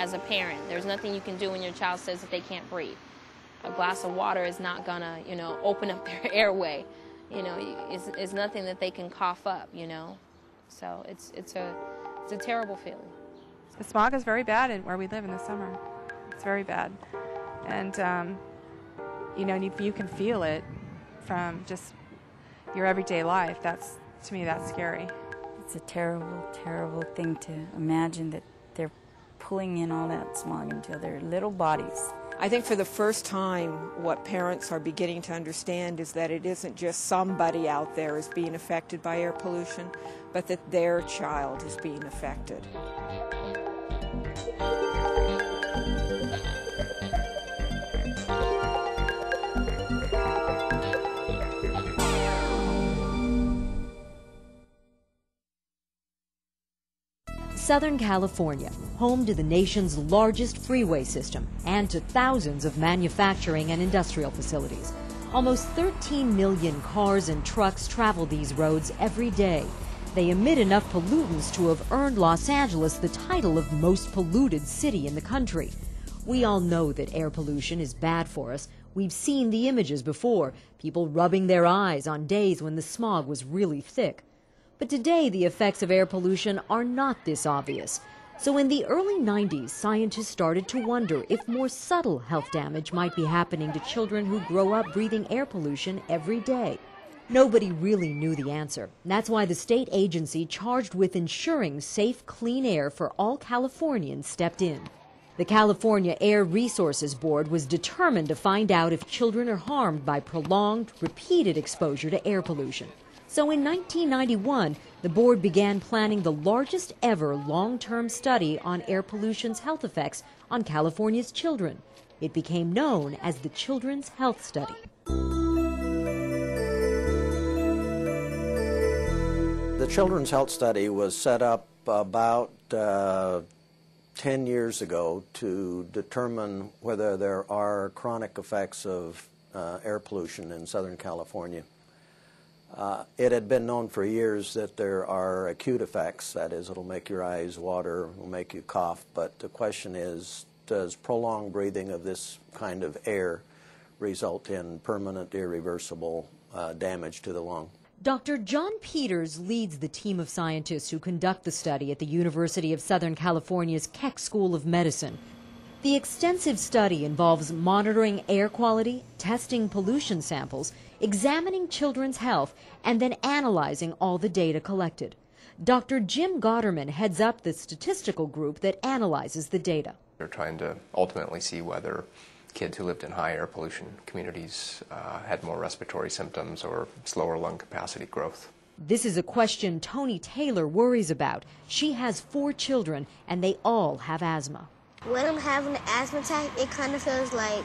as a parent. There's nothing you can do when your child says that they can't breathe. A glass of water is not gonna, open up their airway. It's nothing that they can cough up, So it's a terrible feeling. The smog is very bad where we live in the summer. It's very bad. And, you can feel it from just your everyday life. To me, that's scary. It's a terrible, terrible thing to imagine that they're pulling in all that smog into their little bodies. I think for the first time, what parents are beginning to understand is that it isn't just somebody out there is being affected by air pollution, but that their child is being affected. Southern California, home to the nation's largest freeway system and to thousands of manufacturing and industrial facilities. Almost 13 million cars and trucks travel these roads every day. They emit enough pollutants to have earned Los Angeles the title of most polluted city in the country. We all know that air pollution is bad for us. We've seen the images before, people rubbing their eyes on days when the smog was really thick. But today, the effects of air pollution are not this obvious. So in the early 90s, scientists started to wonder if more subtle health damage might be happening to children who grow up breathing air pollution every day. Nobody really knew the answer. That's why the state agency charged with ensuring safe, clean air for all Californians stepped in. The California Air Resources Board was determined to find out if children are harmed by prolonged, repeated exposure to air pollution. So in 1991, the board began planning the largest ever long-term study on air pollution's health effects on California's children. It became known as the Children's Health Study. The Children's Health Study was set up about 10 years ago to determine whether there are chronic effects of air pollution in Southern California. It had been known for years that there are acute effects, that is, it'll make your eyes water, it'll make you cough, but the question is, does prolonged breathing of this kind of air result in permanent, irreversible damage to the lung? Dr. John Peters leads the team of scientists who conduct the study at the University of Southern California's Keck School of Medicine. The extensive study involves monitoring air quality, testing pollution samples, examining children's health, and then analyzing all the data collected. Dr. Jim Gotterman heads up the statistical group that analyzes the data. They're trying to ultimately see whether kids who lived in high air pollution communities had more respiratory symptoms or slower lung capacity growth. This is a question Tony Taylor worries about. She has 4 children, and they all have asthma. When I'm having an asthma attack, it kind of feels like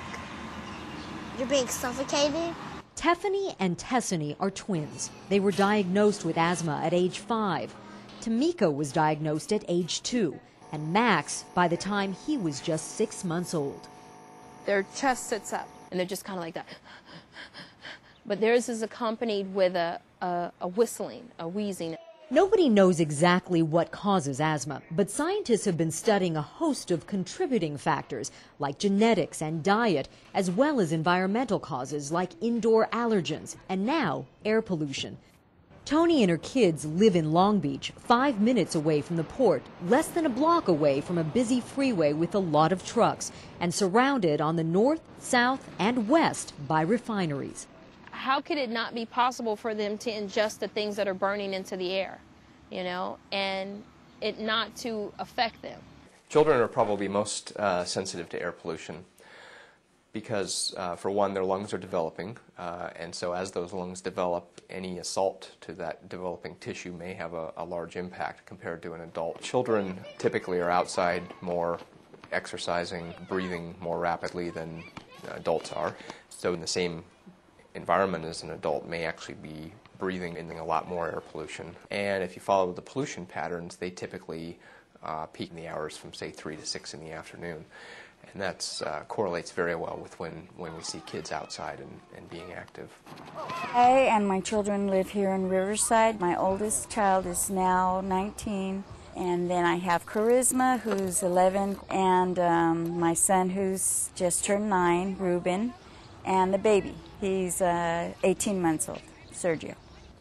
you're being suffocated. Tiffany and Tessany are twins. They were diagnosed with asthma at age 5. Tamika was diagnosed at age 2, and Max by the time he was just 6 months old. Their chest sits up, and they're just kind of like that. But theirs is accompanied with a whistling, a wheezing. Nobody knows exactly what causes asthma, but scientists have been studying a host of contributing factors like genetics and diet, as well as environmental causes like indoor allergens and now air pollution. Tony and her kids live in Long Beach, 5 minutes away from the port, less than a block away from a busy freeway with a lot of trucks, and surrounded on the north, south, and west by refineries. How could it not be possible for them to ingest the things that are burning into the air, and it not to affect them? Children are probably most sensitive to air pollution because, for one, their lungs are developing, and so as those lungs develop, any assault to that developing tissue may have a large impact compared to an adult. Children typically are outside more, exercising, breathing more rapidly than adults are, so in the same environment as an adult may actually be breathing in a lot more air pollution. And if you follow the pollution patterns, they typically peak in the hours from, say, 3 to 6 in the afternoon. And that correlates very well with when we see kids outside and being active. I and my children live here in Riverside. My oldest child is now 19, And then I have Charisma, who's 11, and my son, who's just turned 9, Ruben, and the baby. He's 18 months old, Sergio.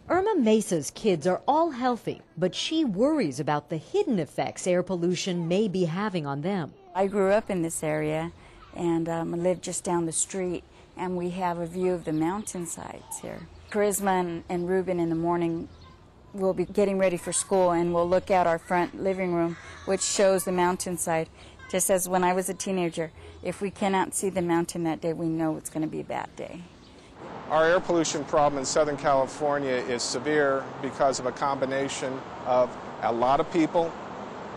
Irma Mesa's kids are all healthy, but she worries about the hidden effects air pollution may be having on them. I grew up in this area and I live just down the street, and we have a view of the mountainsides here. Charisma and Ruben in the morning will be getting ready for school, and we'll look out our front living room, which shows the mountainside. Just as when I was a teenager, if we cannot see the mountain that day, we know it's going to be a bad day. Our air pollution problem in Southern California is severe because of a combination of a lot of people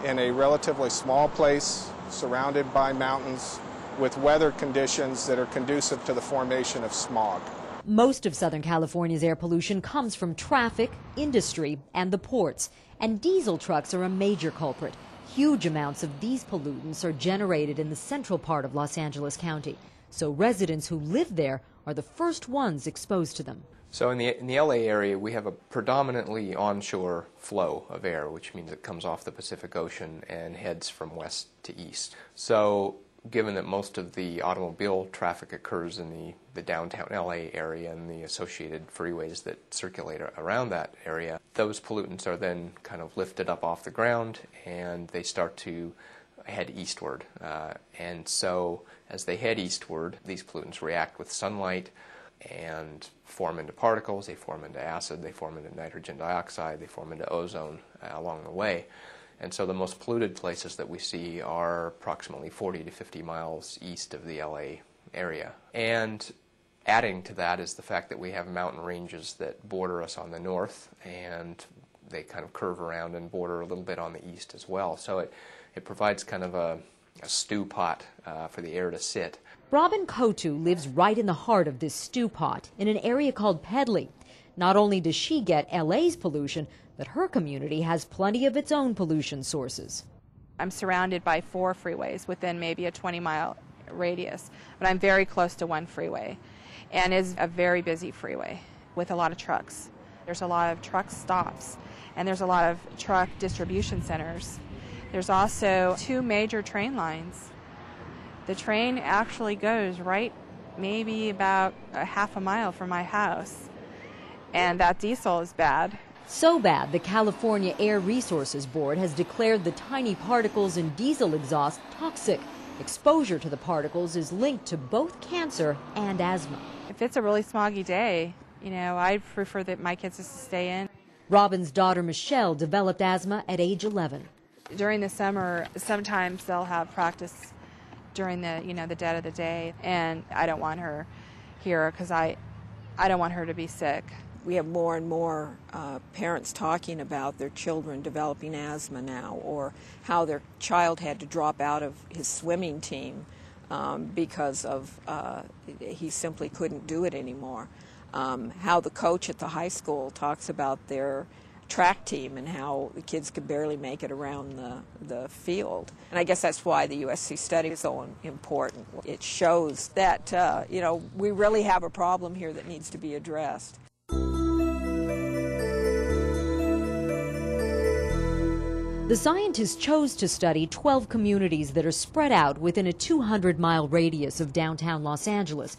in a relatively small place surrounded by mountains with weather conditions that are conducive to the formation of smog. Most of Southern California's air pollution comes from traffic, industry, and the ports. And diesel trucks are a major culprit. Huge amounts of these pollutants are generated in the central part of Los Angeles County. So residents who live there are the first ones exposed to them. So in the LA area, we have a predominantly onshore flow of air, which means it comes off the Pacific Ocean and heads from west to east. So given that most of the automobile traffic occurs in the downtown LA area and the associated freeways that circulate around that area, those pollutants are then kind of lifted up off the ground and they start to head eastward. And so as they head eastward, these pollutants react with sunlight and form into particles, they form into acid, they form into nitrogen dioxide, they form into ozone along the way. And so the most polluted places that we see are approximately 40 to 50 miles east of the LA area. And adding to that is the fact that we have mountain ranges that border us on the north, and they kind of curve around and border a little bit on the east as well. So it provides kind of a stew pot for the air to sit. Robin Kotu lives right in the heart of this stew pot in an area called Pedley. Not only does she get LA's pollution, but her community has plenty of its own pollution sources. I'm surrounded by 4 freeways within maybe a 20-mile radius, but I'm very close to one freeway, and it's a very busy freeway with a lot of trucks. There's a lot of truck stops, and there's a lot of truck distribution centers. There's also 2 major train lines. The train actually goes right maybe about a half a mile from my house, and that diesel is bad. So bad, the California Air Resources Board has declared the tiny particles in diesel exhaust toxic. Exposure to the particles is linked to both cancer and asthma. If it's a really smoggy day, I'd prefer that my kids just stay in. Robin's daughter Michelle developed asthma at age 11. During the summer, sometimes they'll have practice during the dead of the day, and I don't want her here because I don't want her to be sick. We have more and more parents talking about their children developing asthma now, or how their child had to drop out of his swimming team because of he simply couldn't do it anymore. How the coach at the high school talks about their track team and how the kids could barely make it around the field. And I guess that's why the USC study is so important. It shows that we really have a problem here that needs to be addressed. The scientists chose to study 12 communities that are spread out within a 200-mile radius of downtown Los Angeles.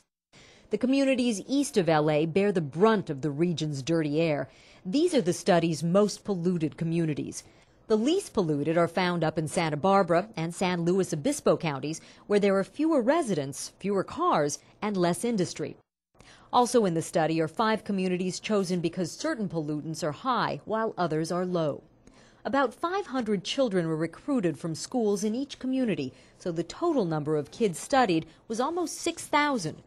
The communities east of LA bear the brunt of the region's dirty air. These are the study's most polluted communities. The least polluted are found up in Santa Barbara and San Luis Obispo counties, where there are fewer residents, fewer cars, and less industry. Also in the study are 5 communities chosen because certain pollutants are high while others are low. About 500 children were recruited from schools in each community, so the total number of kids studied was almost 6,000.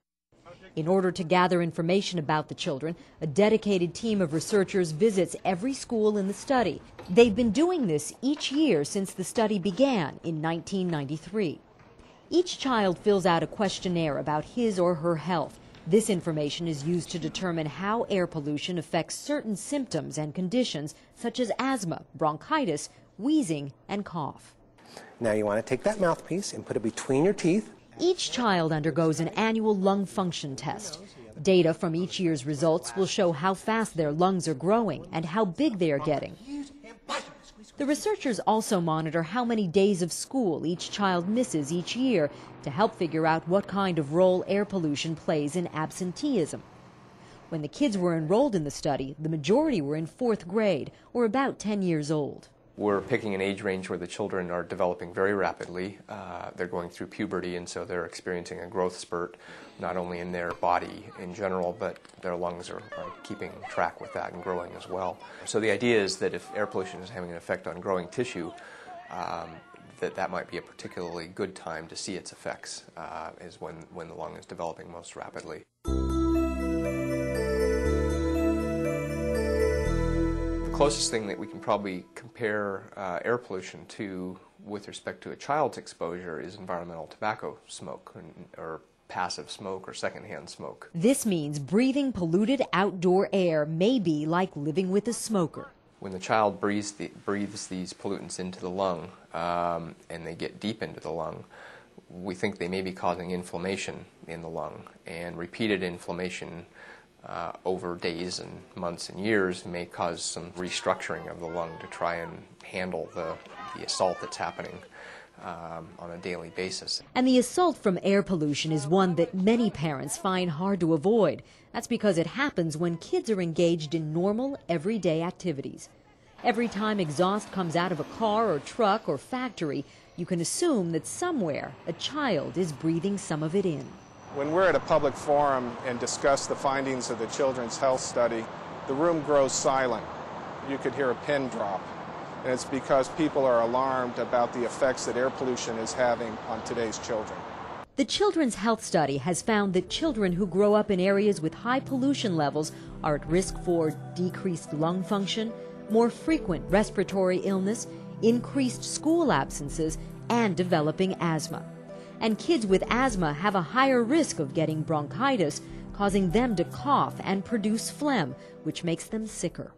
In order to gather information about the children, a dedicated team of researchers visits every school in the study. They've been doing this each year since the study began in 1993. Each child fills out a questionnaire about his or her health. This information is used to determine how air pollution affects certain symptoms and conditions such as asthma, bronchitis, wheezing, and cough. Now you want to take that mouthpiece and put it between your teeth. Each child undergoes an annual lung function test. Data from each year's results will show how fast their lungs are growing and how big they are getting. The researchers also monitor how many days of school each child misses each year to help figure out what kind of role air pollution plays in absenteeism. When the kids were enrolled in the study, the majority were in 4th grade, or about 10 years old. We're picking an age range where the children are developing very rapidly. They're going through puberty, and so they're experiencing a growth spurt, not only in their body in general, but their lungs are keeping track with that and growing as well. So the idea is that if air pollution is having an effect on growing tissue, that might be a particularly good time to see its effects, is when the lung is developing most rapidly. The closest thing that we can probably compare air pollution to with respect to a child's exposure is environmental tobacco smoke, or passive smoke, or secondhand smoke. This means breathing polluted outdoor air may be like living with a smoker. When the child breathes these pollutants into the lung, and they get deep into the lung, we think they may be causing inflammation in the lung, and repeated inflammation over days and months and years may cause some restructuring of the lung to try and handle the assault that's happening on a daily basis. And the assault from air pollution is one that many parents find hard to avoid. That's because it happens when kids are engaged in normal, everyday activities. Every time exhaust comes out of a car or truck or factory, you can assume that somewhere a child is breathing some of it in. When we're at a public forum and discuss the findings of the Children's Health Study, the room grows silent. You could hear a pin drop. And it's because people are alarmed about the effects that air pollution is having on today's children. The Children's Health Study has found that children who grow up in areas with high pollution levels are at risk for decreased lung function, more frequent respiratory illness, increased school absences, and developing asthma. And kids with asthma have a higher risk of getting bronchitis, causing them to cough and produce phlegm, which makes them sicker.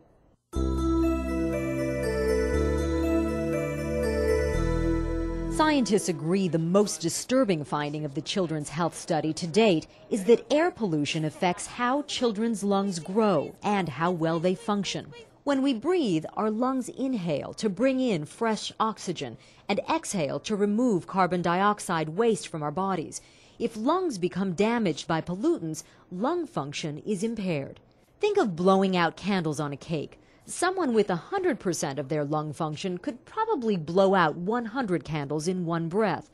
Scientists agree the most disturbing finding of the Children's Health Study to date is that air pollution affects how children's lungs grow and how well they function. When we breathe, our lungs inhale to bring in fresh oxygen and exhale to remove carbon dioxide waste from our bodies. If lungs become damaged by pollutants, lung function is impaired. Think of blowing out candles on a cake. Someone with 100% of their lung function could probably blow out 100 candles in one breath.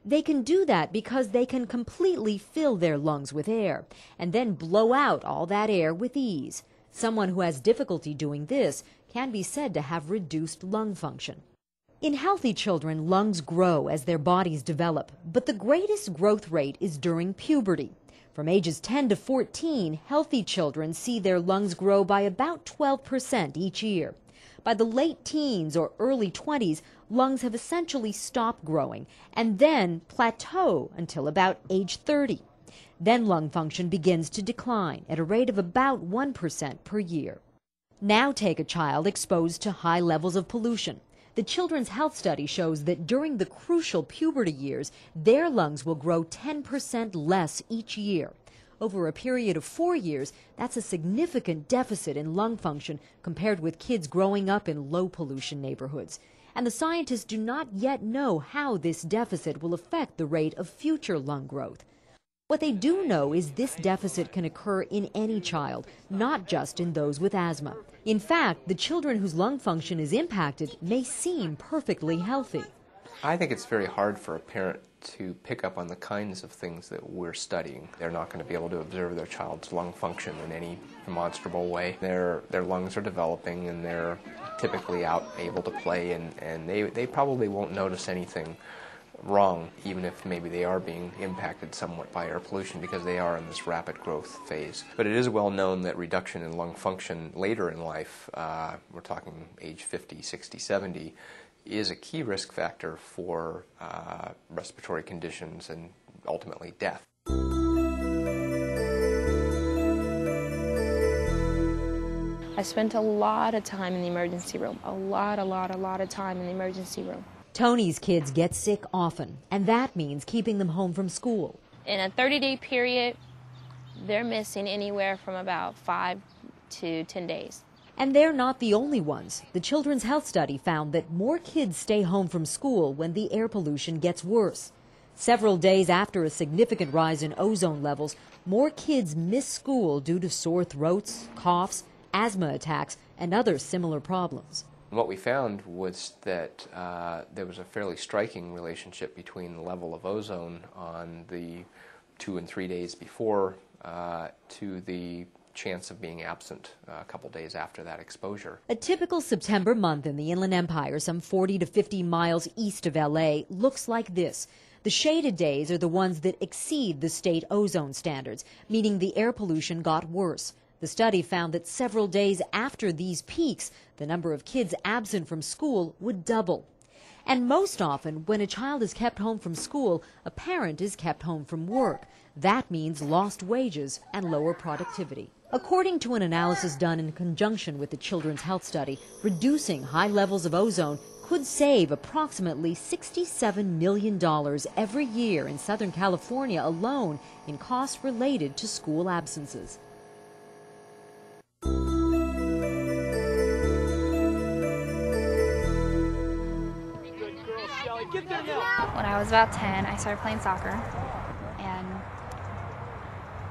They can do that because they can completely fill their lungs with air and then blow out all that air with ease. Someone who has difficulty doing this can be said to have reduced lung function. In healthy children, lungs grow as their bodies develop, but the greatest growth rate is during puberty. From ages 10 to 14, healthy children see their lungs grow by about 12% each year. By the late teens or early 20s, lungs have essentially stopped growing and then plateau until about age 30. Then lung function begins to decline at a rate of about 1% per year. Now take a child exposed to high levels of pollution. The Children's Health Study shows that during the crucial puberty years, their lungs will grow 10% less each year. Over a period of 4 years, that's a significant deficit in lung function compared with kids growing up in low pollution neighborhoods. And the scientists do not yet know how this deficit will affect the rate of future lung growth. What they do know is this deficit can occur in any child, not just in those with asthma. In fact, the children whose lung function is impacted may seem perfectly healthy. I think it's very hard for a parent to pick up on the kinds of things that we're studying. They're not going to be able to observe their child's lung function in any demonstrable way. Their lungs are developing and they're typically out able to play, and they probably won't notice anything wrong, even if maybe they are being impacted somewhat by air pollution because they are in this rapid growth phase. But it is well known that reduction in lung function later in life, we're talking age 50, 60, 70, is a key risk factor for respiratory conditions and ultimately death. I spent a lot of time in the emergency room, a lot of time in the emergency room. Tony's kids get sick often, and that means keeping them home from school. In a 30-day period, they're missing anywhere from about 5 to 10 days. And they're not the only ones. The Children's Health Study found that more kids stay home from school when the air pollution gets worse. Several days after a significant rise in ozone levels, more kids miss school due to sore throats, coughs, asthma attacks, and other similar problems. What we found was that there was a fairly striking relationship between the level of ozone on the 2 and 3 days before to the chance of being absent a couple days after that exposure. A typical September month in the Inland Empire, some 40 to 50 miles east of LA, looks like this. The shaded days are the ones that exceed the state ozone standards, meaning the air pollution got worse. The study found that several days after these peaks, the number of kids absent from school would double. And most often, when a child is kept home from school, a parent is kept home from work. That means lost wages and lower productivity. According to an analysis done in conjunction with the Children's Health Study, reducing high levels of ozone could save approximately $67 million every year in Southern California alone in costs related to school absences. When I was about 10, I started playing soccer, and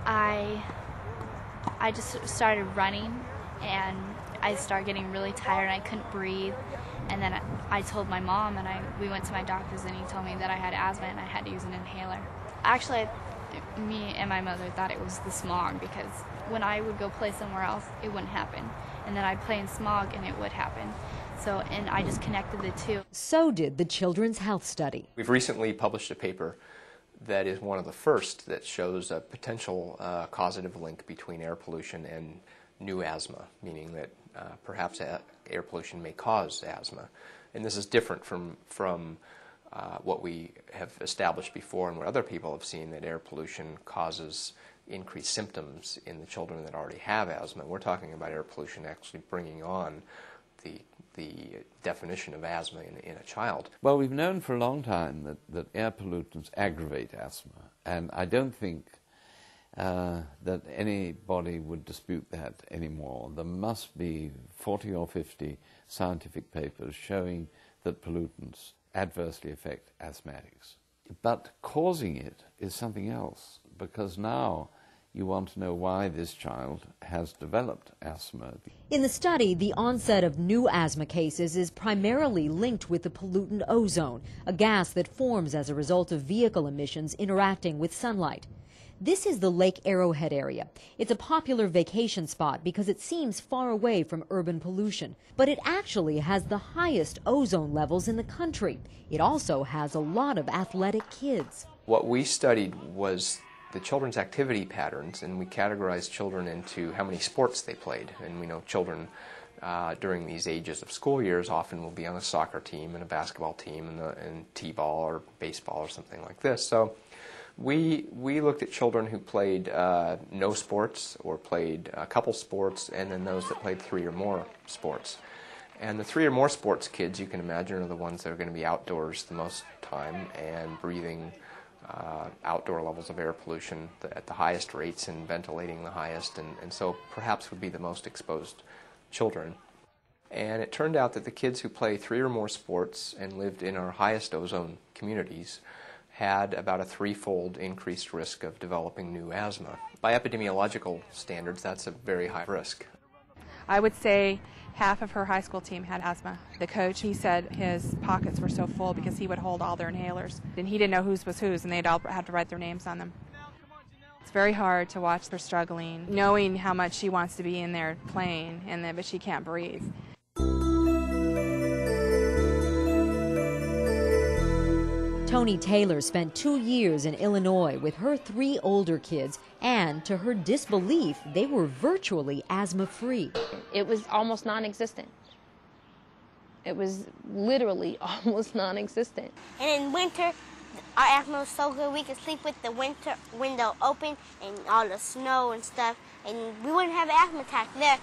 I just started running, and I started getting really tired, and I couldn't breathe. And then I told my mom, and we went to my doctor's, and he told me that I had asthma and I had to use an inhaler. Actually, me and my mother thought it was the smog, because when I would go play somewhere else, it wouldn't happen. And then I'd play in smog, and it would happen. So, and I just connected the two. So did the Children's Health Study. We've recently published a paper that is one of the first that shows a potential causative link between air pollution and new asthma, meaning that perhaps air pollution may cause asthma. And this is different from what we have established before and what other people have seen, that air pollution causes increased symptoms in the children that already have asthma. We're talking about air pollution actually bringing on the definition of asthma in a child. Well, we've known for a long time that air pollutants aggravate asthma, and I don't think that anybody would dispute that anymore. There must be 40 or 50 scientific papers showing that pollutants adversely affect asthmatics. But causing it is something else, because now you want to know why this child has developed asthma. In the study, the onset of new asthma cases is primarily linked with the pollutant ozone, a gas that forms as a result of vehicle emissions interacting with sunlight. This is the Lake Arrowhead area. It's a popular vacation spot because it seems far away from urban pollution, but it actually has the highest ozone levels in the country. It also has a lot of athletic kids. What we studied was the children's activity patterns, and we categorized children into how many sports they played. And we know children during these ages of school years often will be on a soccer team and a basketball team and t-ball or baseball or something like this. So we looked at children who played no sports or played a couple sports, and then those that played 3 or more sports. And the 3 or more sports kids, you can imagine, are the ones that are going to be outdoors the most time and breathing outdoor levels of air pollution at the highest rates and ventilating the highest, and so perhaps would be the most exposed children. And it turned out that the kids who play 3 or more sports and lived in our highest ozone communities had about a 3-fold increased risk of developing new asthma. By epidemiological standards, that's a very high risk. I would say half of her high school team had asthma. The coach, he said his pockets were so full because he would hold all their inhalers. And he didn't know whose was whose, and they'd all have to write their names on them. It's very hard to watch her struggling, knowing how much she wants to be in there playing, but she can't breathe. Tony Taylor spent 2 years in Illinois with her 3 older kids, and to her disbelief, they were virtually asthma-free. It was almost non-existent. It was literally almost non-existent. And in winter, our asthma was so good we could sleep with the window open and all the snow and stuff, and we wouldn't have an asthma attack. There,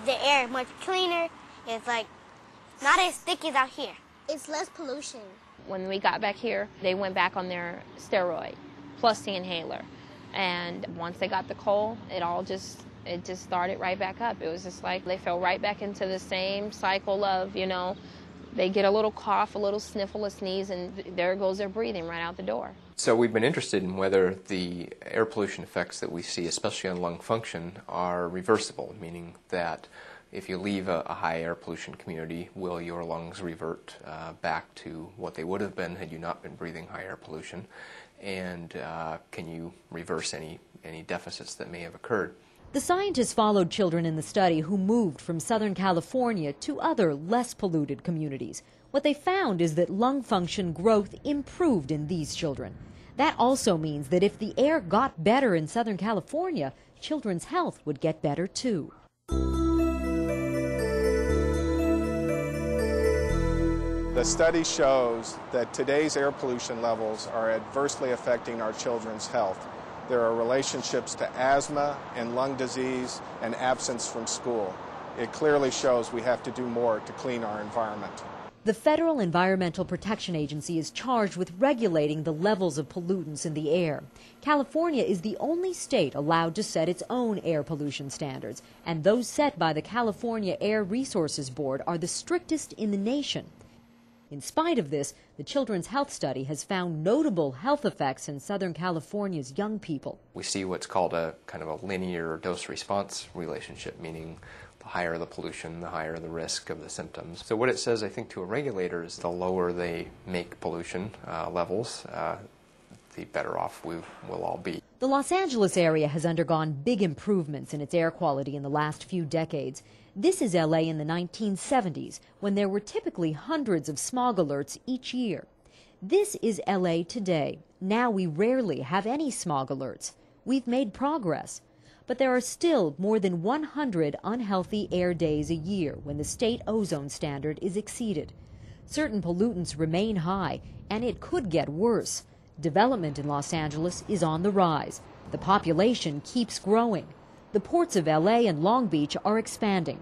the air is much cleaner. It's like not as thick as out here. It's less pollution. When we got back here, they went back on their steroid plus the inhaler. And once they got the cold, it all it just started right back up. It was just like they fell right back into the same cycle of, you know, they get a little cough, a little sniffle, a sneeze, and there goes their breathing right out the door. So we've been interested in whether the air pollution effects that we see, especially on lung function, are reversible, meaning that if you leave a high air pollution community, will your lungs revert back to what they would have been had you not been breathing high air pollution? And can you reverse any deficits that may have occurred? The scientists followed children in the study who moved from Southern California to other less polluted communities. What they found is that lung function growth improved in these children. That also means that if the air got better in Southern California, children's health would get better too. The study shows that today's air pollution levels are adversely affecting our children's health. There are relationships to asthma and lung disease and absence from school. It clearly shows we have to do more to clean our environment. The Federal Environmental Protection Agency is charged with regulating the levels of pollutants in the air. California is the only state allowed to set its own air pollution standards, and those set by the California Air Resources Board are the strictest in the nation. In spite of this, the Children's Health Study has found notable health effects in Southern California's young people. We see what's called a kind of a linear dose-response relationship, meaning the higher the pollution, the higher the risk of the symptoms. So what it says, I think, to a regulator is the lower they make pollution levels, the better off we will all be. The Los Angeles area has undergone big improvements in its air quality in the last few decades. This is LA in the 1970s, when there were typically hundreds of smog alerts each year. This is LA today. Now we rarely have any smog alerts. We've made progress. But there are still more than 100 unhealthy air days a year when the state ozone standard is exceeded. Certain pollutants remain high, and it could get worse. Development in Los Angeles is on the rise. The population keeps growing. The ports of LA and Long Beach are expanding.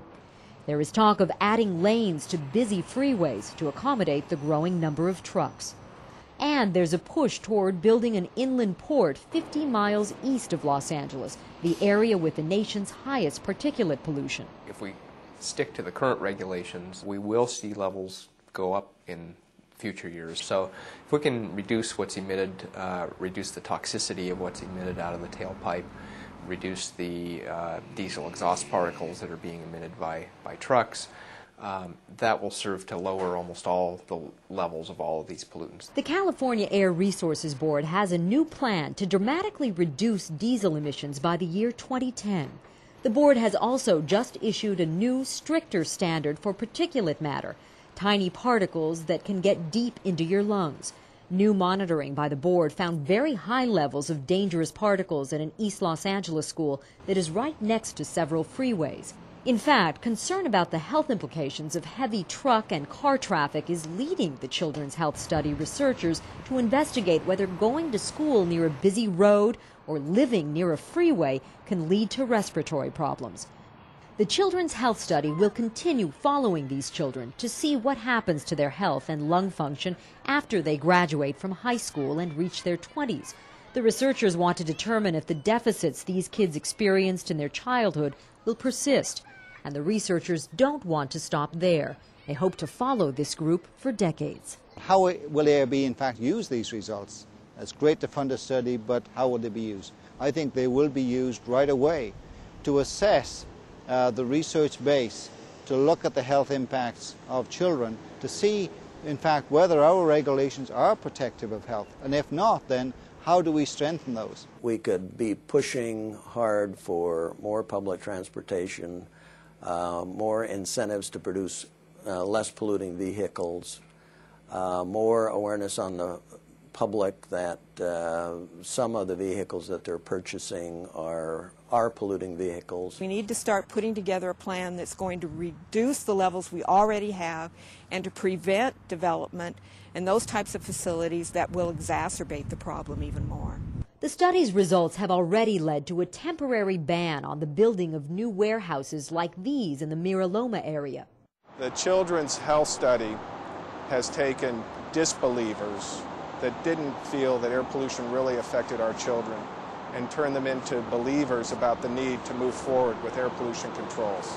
There is talk of adding lanes to busy freeways to accommodate the growing number of trucks. And there's a push toward building an inland port 50 miles east of Los Angeles, the area with the nation's highest particulate pollution. If we stick to the current regulations, we will see levels go up in future years. So if we can reduce what's emitted, reduce the toxicity of what's emitted out of the tailpipe, reduce the diesel exhaust particles that are being emitted by trucks, that will serve to lower almost all the levels of all of these pollutants. The California Air Resources Board has a new plan to dramatically reduce diesel emissions by the year 2010. The board has also just issued a new, stricter standard for particulate matter, tiny particles that can get deep into your lungs. New monitoring by the board found very high levels of dangerous particles at an East Los Angeles school that is right next to several freeways. In fact, concern about the health implications of heavy truck and car traffic is leading the Children's Health Study researchers to investigate whether going to school near a busy road or living near a freeway can lead to respiratory problems. The Children's Health Study will continue following these children to see what happens to their health and lung function after they graduate from high school and reach their 20s. The researchers want to determine if the deficits these kids experienced in their childhood will persist. And the researchers don't want to stop there. They hope to follow this group for decades. How will ARB in fact use these results? It's great to fund a study, but how will they be used? I think they will be used right away to assess the research base, to look at the health impacts of children, to see in fact whether our regulations are protective of health, and if not, then how do we strengthen those? We could be pushing hard for more public transportation, more incentives to produce less polluting vehicles, more awareness on the public that some of the vehicles that they're purchasing are polluting vehicles. We need to start putting together a plan that's going to reduce the levels we already have and to prevent development in those types of facilities that will exacerbate the problem even more. The study's results have already led to a temporary ban on the building of new warehouses like these in the Mira Loma area. The Children's Health Study has taken disbelievers that didn't feel that air pollution really affected our children and turn them into believers about the need to move forward with air pollution controls.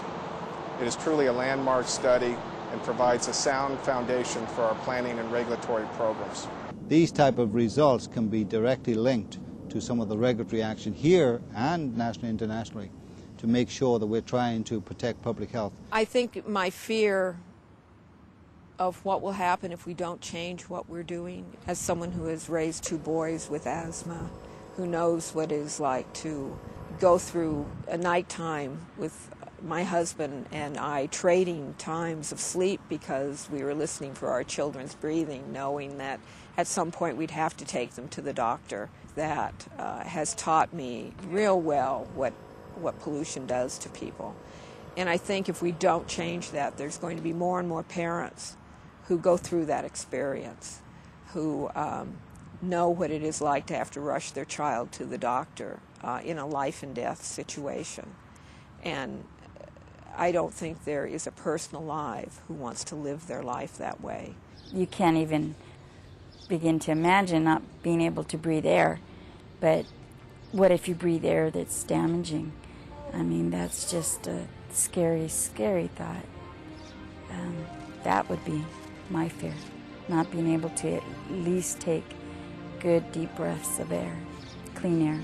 It is truly a landmark study and provides a sound foundation for our planning and regulatory programs. These type of results can be directly linked to some of the regulatory action here and nationally and internationally to make sure that we're trying to protect public health. I think my fear of what will happen if we don't change what we're doing, as someone who has raised 2 boys with asthma, who knows what it is like to go through a nighttime with my husband and I trading times of sleep because we were listening for our children's breathing, knowing that at some point we'd have to take them to the doctor. That has taught me real well what pollution does to people. And I think if we don't change that, there's going to be more and more parents who go through that experience, who know what it is like to have to rush their child to the doctor in a life and death situation. And I don't think there is a person alive who wants to live their life that way. You can't even begin to imagine not being able to breathe air, but what if you breathe air that's damaging? I mean, that's just a scary, scary thought. That would be my fear, not being able to at least take good deep breaths of air, clean air.